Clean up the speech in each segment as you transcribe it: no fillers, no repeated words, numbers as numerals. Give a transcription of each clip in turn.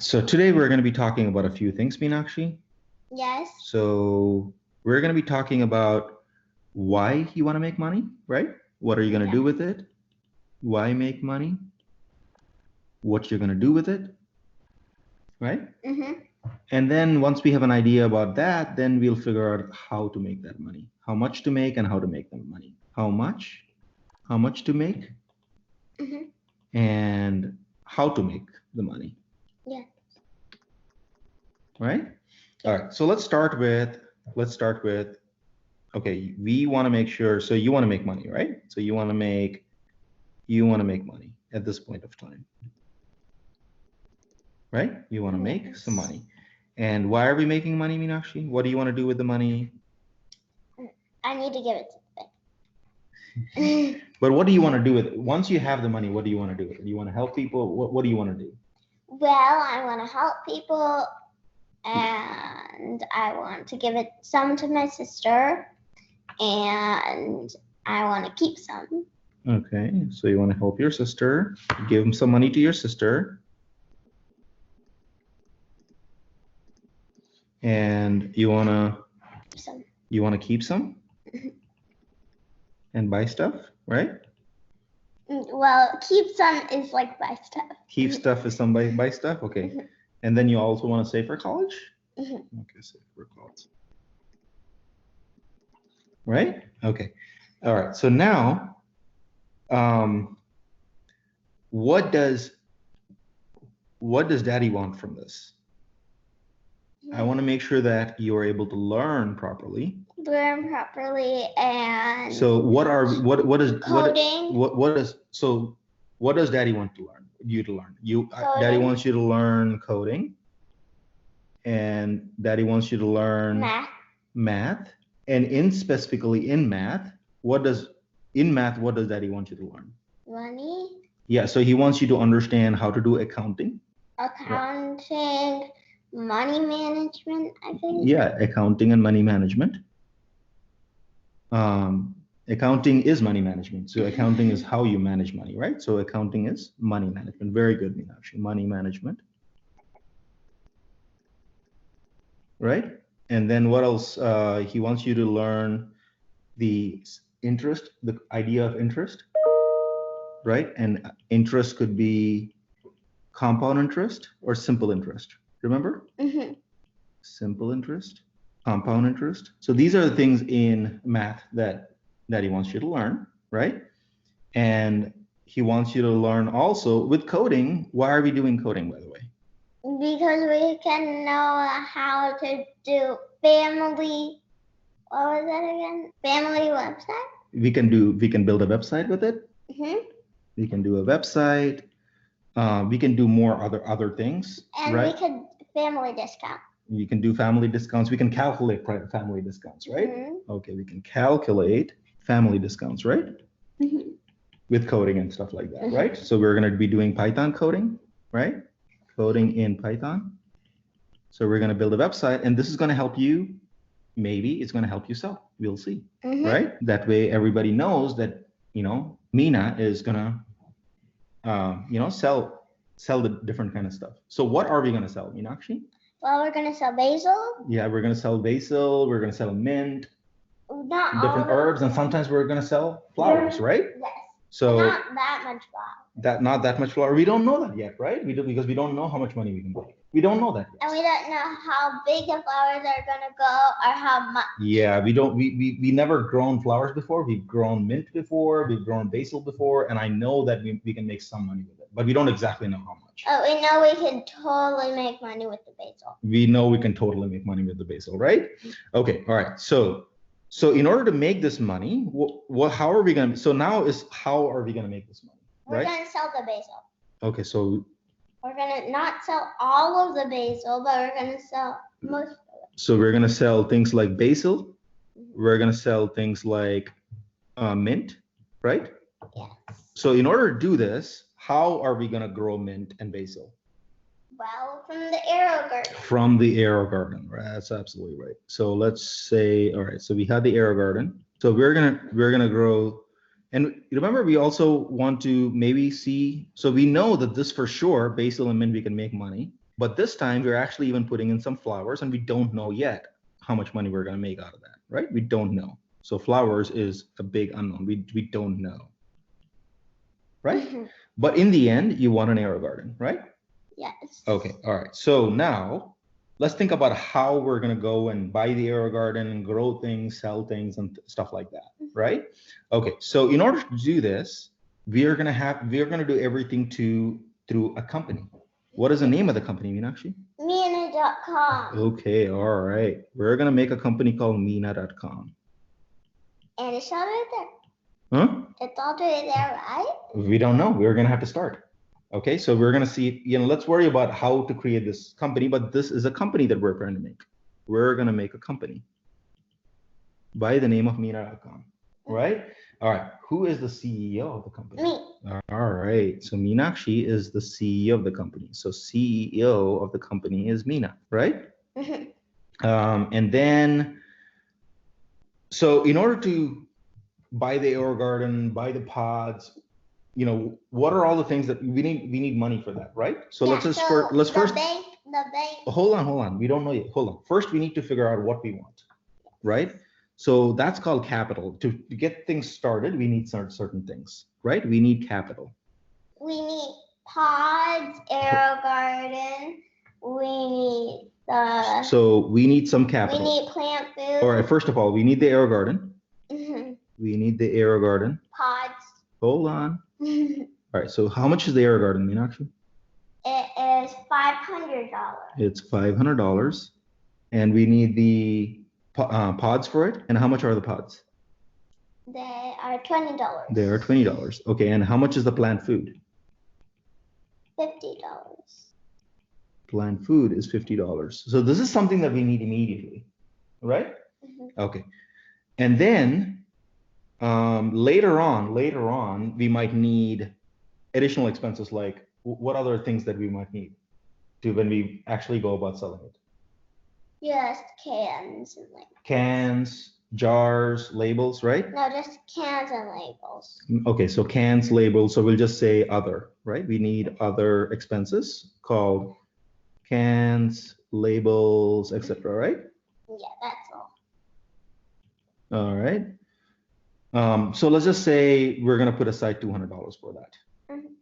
So today we're going to be talking about a few things, Meenakshi. Yes. So we're going to be talking about why you want to make money, right? What are you going to do with it? Why make money? What you're going to do with it, right? Mm-hmm. And then once we have an idea about that, then we'll figure out how to make that money, how much to make and how to make that money. How much to make, and how to make the money. Yeah. Right? All right. So let's start with, okay, we want to make sure, so you want to make money, right? So you want to make money at this point of time. Right? You want to make some money. And why are we making money, Meenakshi? What do you want to do with the money? I need to give it something. But what do you want to do with it? Once you have the money, what do you want to do with it? Do you want to help people? What do you want to do? Well, I want to help people, and I want to give it some to my sister, and I want to keep some. Okay, so you want to help your sister, give some money to your sister, and you want to keep some and buy stuff, right? Well, keep some is like buy stuff. Keep stuff is some buy stuff, okay. And then you also want to save for college? Okay, save for college. Right? Okay. All right. So now, what does Daddy want from this? I want to make sure that you are able to learn properly. And so what is coding? What does Daddy want to learn? Daddy wants you to learn coding, and Daddy wants you to learn math. And specifically in math, what does Daddy want you to learn? Money. Yeah, so he wants you to understand how to do accounting. Accounting, money management, I think. Yeah, accounting and money management. Accounting is money management. So accounting is how you manage money, right? So accounting is money management. Very good, Meenakshi. Money management. Right? And then what else? He wants you to learn the interest, the idea of interest, right? And interest could be compound interest or simple interest. Remember? Simple interest, compound interest. So these are the things in math that he wants you to learn, right? And he wants you to learn also with coding. Why are we doing coding, by the way? Because we can know how to do family, what was that again? Family website? We can build a website with it. We can do a website. We can do more other things. And right? we could family discount. You can do family discounts. We can calculate family discounts, right? Okay, we can calculate family discounts, right? With coding and stuff like that, right? So we're going to be doing Python coding, right? Coding in Python. So we're going to build a website, and this is going to help you. Maybe it's going to help you sell. We'll see, right? That way everybody knows that, Meena is going to, sell the different kind of stuff. So what are we going to sell, Meenakshi? Well, we're going to sell basil. Yeah, we're going to sell basil. We're going to sell mint. Not different herbs, and sometimes we're going to sell flowers, right? Yes. So not that much flour. Not that much flour. We don't know that yet, right? Because we don't know how much money we can make. We don't know that yet. And we don't know how big the flowers are going to go or how much. Yeah, we don't. We never grown flowers before. We've grown mint before. We've grown basil before, and I know that we can make some money with it, but we don't exactly know how much. Oh, we know we can totally make money with the basil. We know we can totally make money with the basil, right? Okay, all right. So in order to make this money, how are we going to? So now is how are we going to make this money? We're going to sell the basil. Okay, so we're going to not sell all of the basil, but we're going to sell most of it. So we're going to sell things like basil. We're going to sell things like mint, right? Yes. So in order to do this, how are we going to grow mint and basil? Well, from the arrow garden. From the arrow garden, right? That's absolutely right. So let's say, all right, so we had the arrow garden. So we're gonna grow. And remember, we also want to maybe see, so we know that this for sure, basil and mint, we can make money. But this time we're actually even putting in some flowers, and we don't know yet how much money we're going to make out of that, right? We don't know. So flowers is a big unknown. We don't know, right? But in the end, you want an AeroGarden, right? Yes. Okay, all right. So now let's think about how we're going to go and buy the AeroGarden and grow things, sell things, and stuff like that, right? Okay, so in order to do this, we're going to do everything through a company. What is the name of the company, Meenakshi? Mina.com. Okay, all right. We're going to make a company called Mina.com. And it's already there. Huh? It's already there, right? We don't know. We're going to have to start. Okay, so we're going to see, let's worry about how to create this company, but this is a company that we're trying to make. We're going to make a company by the name of Mina.com, right? All right, who is the CEO of the company? Me. All right, so Meenakshi is the CEO of the company. So CEO of the company is Meena, right? And then, so in order to buy the AeroGarden, buy the pods, what are all the things that we need money for that, right? So Yeah, let's just so let's first the bank. hold on. We don't know yet. Hold on. First, we need to figure out what we want, right? So that's called capital. To get things started, we need certain things, right? We need capital. We need pods, AeroGarden. We need the. So we need some capital. We need plant food. All right. First of all, we need the AeroGarden. We need the AeroGarden. Pods. Hold on. All right. So how much is the AeroGarden, Meenakshi? It is $500. It's $500, and we need the pods for it. And how much are the pods? They are $20. They are $20. Okay. And how much is the plant food? $50. Plant food is $50. So this is something that we need immediately, right? Okay. And then later on, we might need additional expenses, like what other things that we might need to when we actually go about selling it? Just cans and labels. Cans, jars, labels, right? No, just cans and labels. Okay, so cans, labels. So we'll just say other, right? We need other expenses called cans, labels, etc., right? Yeah, that's all. All right. So let's just say we're going to put aside $200 for that.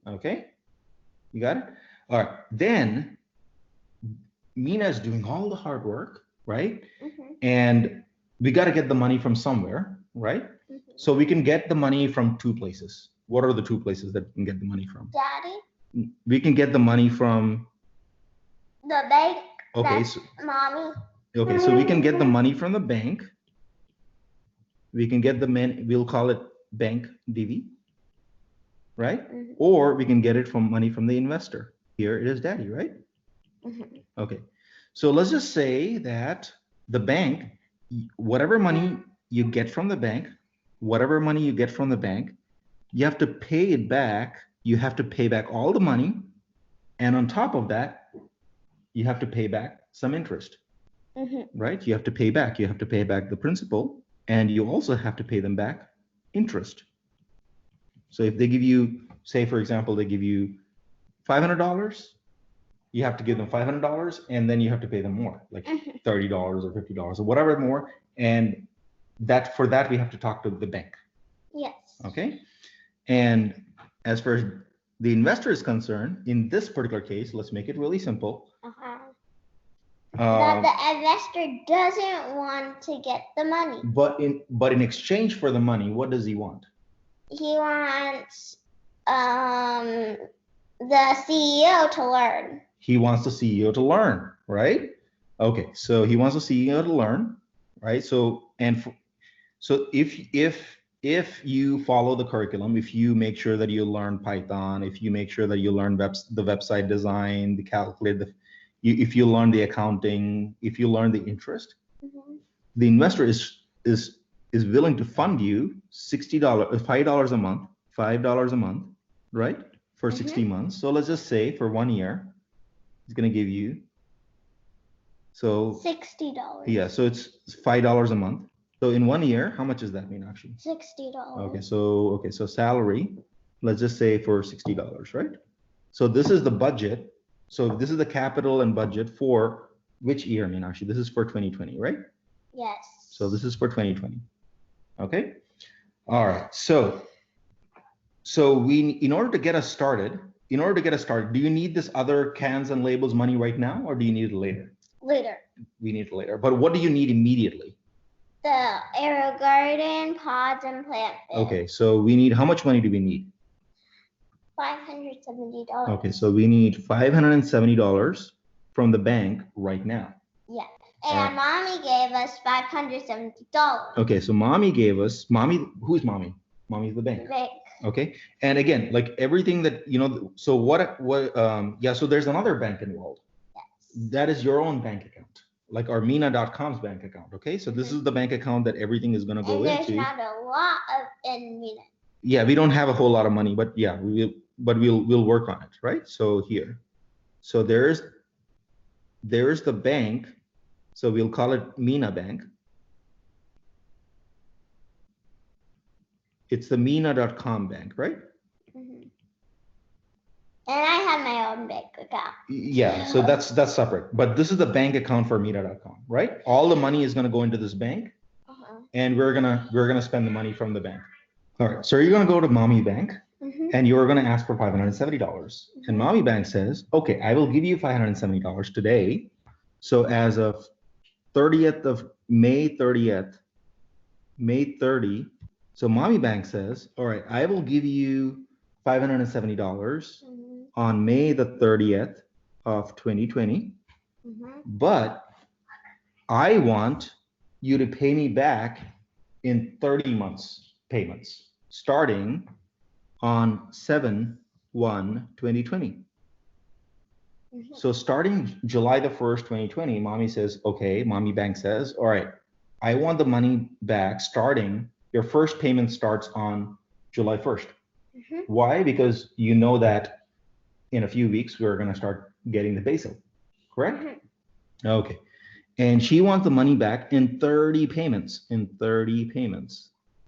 Okay. You got it? All right. Then Meena is doing all the hard work, right? And we got to get the money from somewhere, right? So we can get the money from two places. What are the two places that we can get the money from? Daddy? We can get the money from the bank. Okay. So, Mommy. Okay, so we can get the money from the bank. We can get we'll call it bank DV, right? Or we can get it from money from the investor. Here it is daddy, right? Okay, so let's just say that the bank, whatever money you get from the bank, you have to pay it back. You have to pay back all the money. And on top of that, you have to pay back some interest, right? You have to pay back the principal, and you also have to pay them back interest. So if they give you, say, for example, they give you $500, you have to give them $500, and then you have to pay them more, like $30 or $50 or whatever more. And for that, we have to talk to the bank. Yes. Okay. And as far as the investor is concerned, in this particular case, let's make it really simple. But the investor doesn't want to get the money. But in exchange for the money, what does he want? He wants the CEO to learn. He wants the CEO to learn, right? Okay, so he wants the CEO to learn, right? So if you follow the curriculum, if you make sure that you learn Python, if you make sure that you learn the website design, the calculate, if you learn the accounting, if you learn the interest, the investor is willing to fund you $5 a month, right? For 60 months. So let's just say for 1 year, it's going to give you $60. Yeah, so it's $5 a month. So in 1 year, how much does that mean actually? $60. Okay, so salary, let's just say for $60, right? So this is the budget So this is the capital and budget for which year, Meenakshi? This is for 2020, right? Yes. So this is for 2020. Okay. All right. So in order to get us started, do you need this other cans and labels money right now, or do you need it later? Later. We need it later. But what do you need immediately? The aero garden, pods, and plant beds. Okay. So we need, how much money do we need? $570. Okay. So we need $570 from the bank right now. Yeah. And mommy gave us $570. Okay. So mommy gave us, who's mommy? Mommy's the bank. Bank. Okay. And again, like everything that, you know, so yeah, so there's another bank involved. Yes. That is your own bank account, like our Mina.com's bank account. Okay. So this is the bank account that everything is going to go and into. There's not a lot in Mina. Yeah. We don't have a whole lot of money, but yeah, we'll work on it. Right. So here, so there's the bank. So we'll call it Mina Bank. It's the Mina.com bank, right? Mm-hmm. And I have my own bank account. Yeah, so that's separate. But this is the bank account for Mina.com, right? All the money is gonna go into this bank, and we're gonna spend the money from the bank. All right, so you're gonna go to Mommy Bank, and you're gonna ask for $570. And Mommy Bank says, okay, I will give you $570 today. So as of 30th of May 30th, May 30. So Mommy Bank says, all right, I will give you $570 on May the 30th of 2020, but I want you to pay me back in 30 months payments, starting on 7/1/2020. So starting July the 1st, 2020, Mommy says, okay, Mommy Bank says, all right, I want the money back starting, your first payment starts on July 1st. Why? Because you know that in a few weeks, we're going to start getting the basil, correct? Okay. And she wants the money back in 30 payments,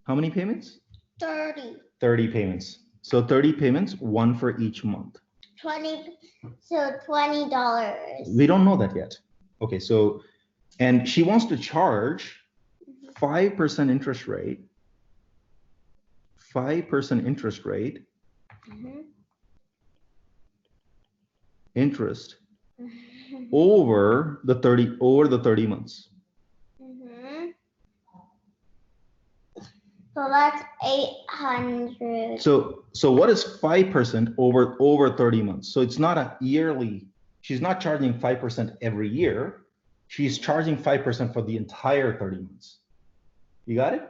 How many payments? 30. 30 payments. So 30 payments, one for each month. 20. So $20. We don't know that yet. Okay. So, and she wants to charge 5% interest rate. 5% interest rate. Interest over the 30 months. So that's 800. So what is 5% over 30 months? So it's not a yearly. She's not charging 5% every year. She's charging 5% for the entire 30 months. You got it?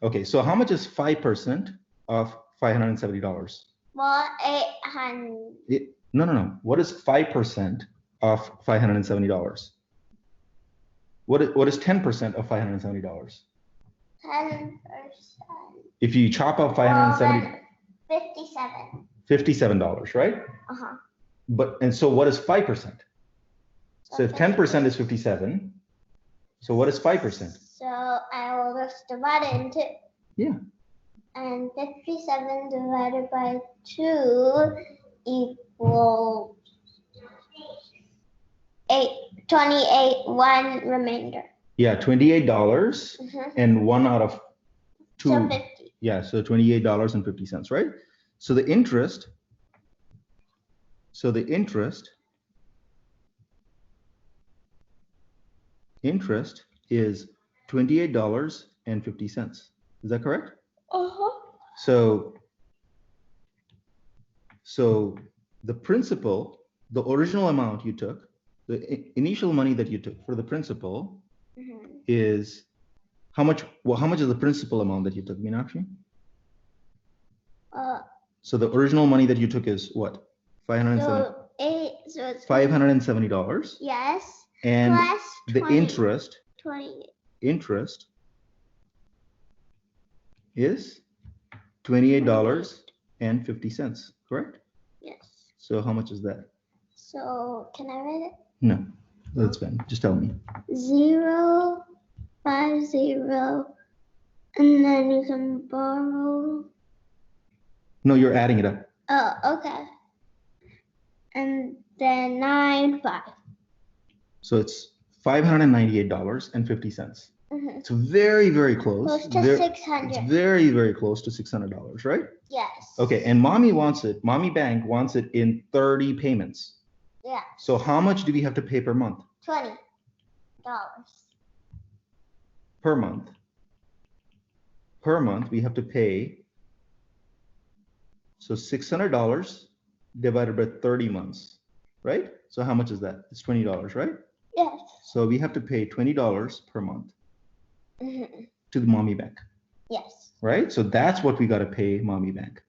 Okay. So how much is 5% of $570? Well, 800. No. What is 5% of $570? What is 10% of $570? 10%. If you chop up 570, $57, right? And so what is 5%? So if 10% is 57, so what is 5%? So I will just divide it into. Yeah. And 57 divided by 2 equals 28, one remainder. Yeah, $28 and 1 out of 2. So 50. Yeah, so $28.50, right? So the interest is $28.50. Is that correct? So the principal, the original amount you took, the initial money that you took for the principal is how much? Well, how much is the principal amount that you took, Meenakshi? So the original money that you took is what? $570. So it's $570. Yes. And plus the 20, interest 20. Is $28.50, correct? Yes. So how much is that? So can I write it? No, that's fine. Just tell me. 0, 5, 0, and then you can borrow. No, you're adding it up. Oh, okay. And then 9.5. So it's $598.50. It's very, very close. Close to It's 600. very, very close to $600, right? Yes. Okay, and mommy bank wants it in 30 payments. Yeah. So how much do we have to pay per month? $20. Per month. Per month, we have to pay, so $600 divided by 30 months, right? So how much is that? It's $20, right? Yes. So we have to pay $20 per month Mm-hmm. to the mommy bank, Yes. right? So that's what we got to pay mommy bank.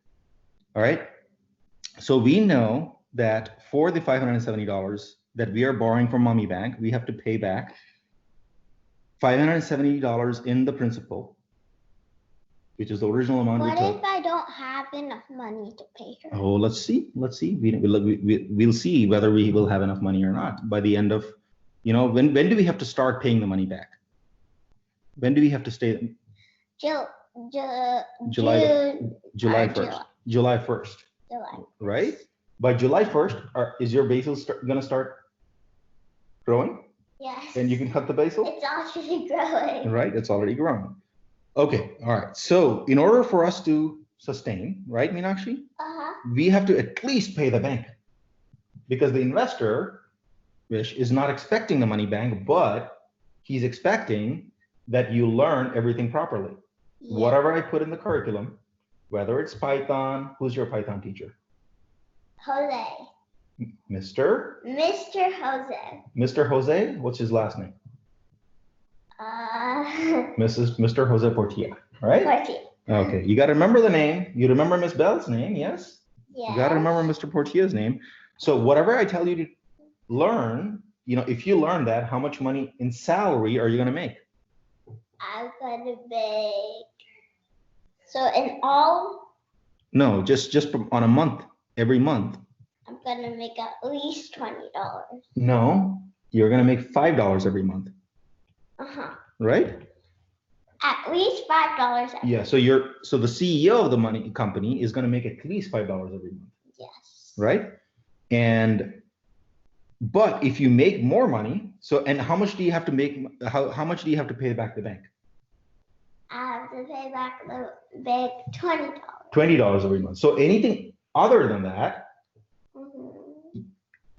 All right. So we know that for the $570 that we are borrowing from mommy bank, we have to pay back $570 in the principal, which is the original amount. What if I don't have enough money to pay her? Oh, let's see. We'll see whether we will have enough money or not by the end of, when do we have to start paying the money back? When do we have to stay? July July 1st. July 1st. July. Right? By July 1st, is your basil going to start growing? Yes. And you can cut the basil? It's already growing. Right? It's already growing. Okay. All right. So in order for us to sustain, right, Meenakshi? We have to at least pay the bank, because the investor, Vish, is not expecting the money back, but he's expecting that you learn everything properly. Yeah. Whatever I put in the curriculum, whether it's Python, who's your Python teacher? Jose. Mr. Jose. Mr. Jose, what's his last name? Mr. Jose Portilla, right? Portilla. Okay, you got to remember the name. You remember Miss Bell's name, yes? Yeah. You got to remember Mr. Portilla's name. So whatever I tell you to learn, if you learn that, how much money in salary are you going to make? I'm going to make, so in all? No, just on a month, every month. I'm going to make at least $20. No, you're going to make $5 every month. Right? At least $5. Yeah, so the CEO of the money company is going to make at least $5 every month. Yes. Right? But if you make more money, and how much do you have to make? How much do you have to pay back the bank? I have to pay back the bank $20. $20 every month. So anything other than that,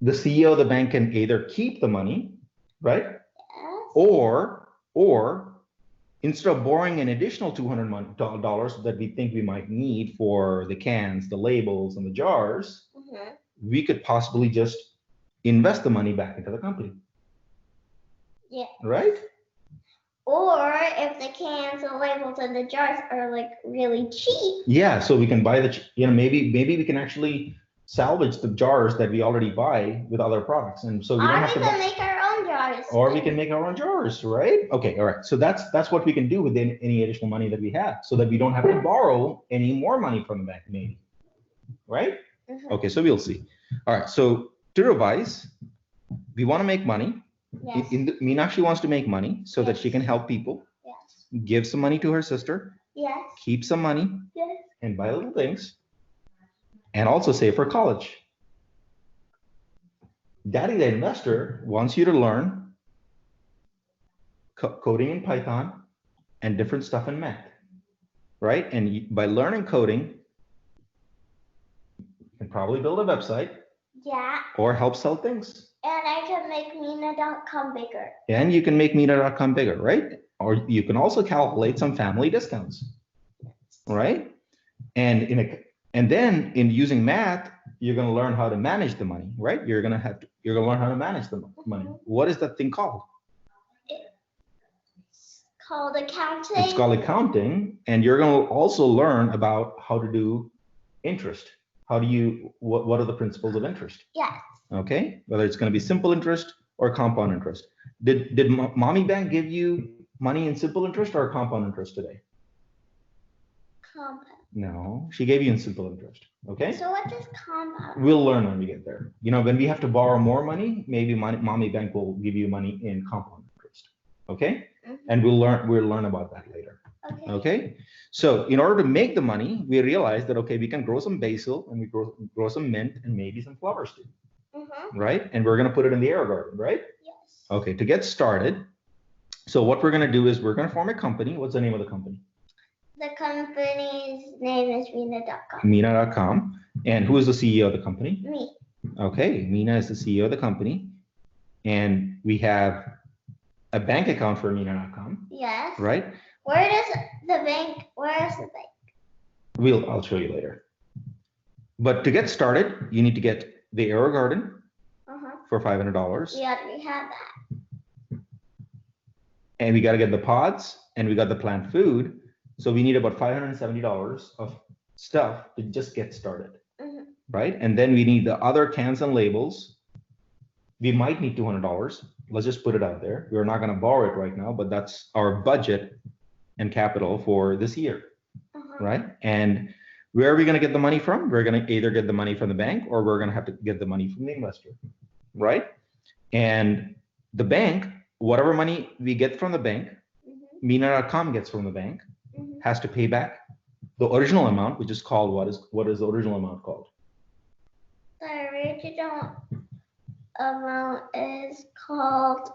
the CEO of the bank can either keep the money, right? Yes. Or instead of borrowing an additional $200 that we think we might need for the cans, the labels, and the jars, we could possibly just invest the money back into the company. Yeah. Right? Or if the cans, the labels, and the jars are like really cheap. Yeah, so we can buy maybe we can actually salvage the jars that we already buy with other products, and so we don't have to make our own jars. Or we can make our own jars, right? Okay, all right. So that's what we can do with any additional money that we have, so that we don't have to borrow any more money from the bank, maybe. Right? Okay, so we'll see. All right. So to revise, we want to make money. Yes. Meenakshi wants to make money so that she can help people. Yes. Give some money to her sister. Yes. Keep some money. Yes. And buy little things. And also save for college. Daddy the investor wants you to learn coding in Python and different stuff in math, right? And by learning coding, you can probably build a website. Yeah. Or help sell things. And I can make Meena.com bigger. And you can make Meena.com bigger, right? Or you can also calculate some family discounts, right? And then in using math, you're going to learn how to manage the money, right? You're going to learn how to manage the money. What is that thing called? It's called accounting. It's called accounting, and you're going to also learn about how to do interest. What are the principles of interest? Yes. Okay, whether it's going to be simple interest or compound interest. Did Mommy Bank give you money in simple interest or compound interest today? Compound. No, she gave you in simple interest. Okay. So what is compound? We'll learn when we get there. When we have to borrow more money, maybe Mommy Bank will give you money in compound interest. Okay. And we'll learn about that later. Okay. So in order to make the money, we realized that, okay, we can grow some basil and we grow some mint and maybe some flowers too. right? And we're going to put it in the air garden, right? Yes. Okay, to get started, so what we're going to do is we're going to form a company. What's the name of the company? The company's name is Mina.com. Mina.com. And who is the CEO of the company? Me. Okay, Mina is the CEO of the company. And we have a bank account for Mina.com, Yes. right? Where is the bank? I'll show you later. But to get started, you need to get the air garden for $500. We already have that. And we got to get the pods, and we got the plant food. So we need about $570 of stuff to just get started, right? And then we need the other cans and labels. We might need $200. Let's just put it out there. We're not going to borrow it right now, but that's our budget and capital for this year, right? And where are we going to get the money from? We're going to either get the money from the bank, or we're going to have to get the money from the investor, right? And the bank, whatever money we get from the bank, Mina.com gets from the bank, has to pay back the original amount, which is called, what is the original amount called? The original amount is called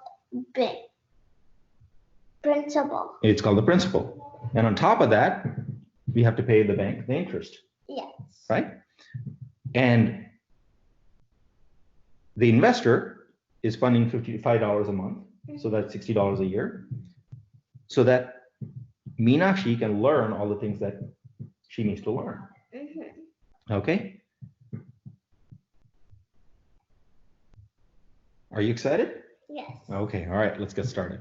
principal. It's called the principal. And on top of that, we have to pay the bank the interest. Yes. Right? And the investor is funding $55 a month, so that's $60 a year, so that Meenakshi can learn all the things that she needs to learn. Okay? Are you excited? Yes. Okay, all right, let's get started.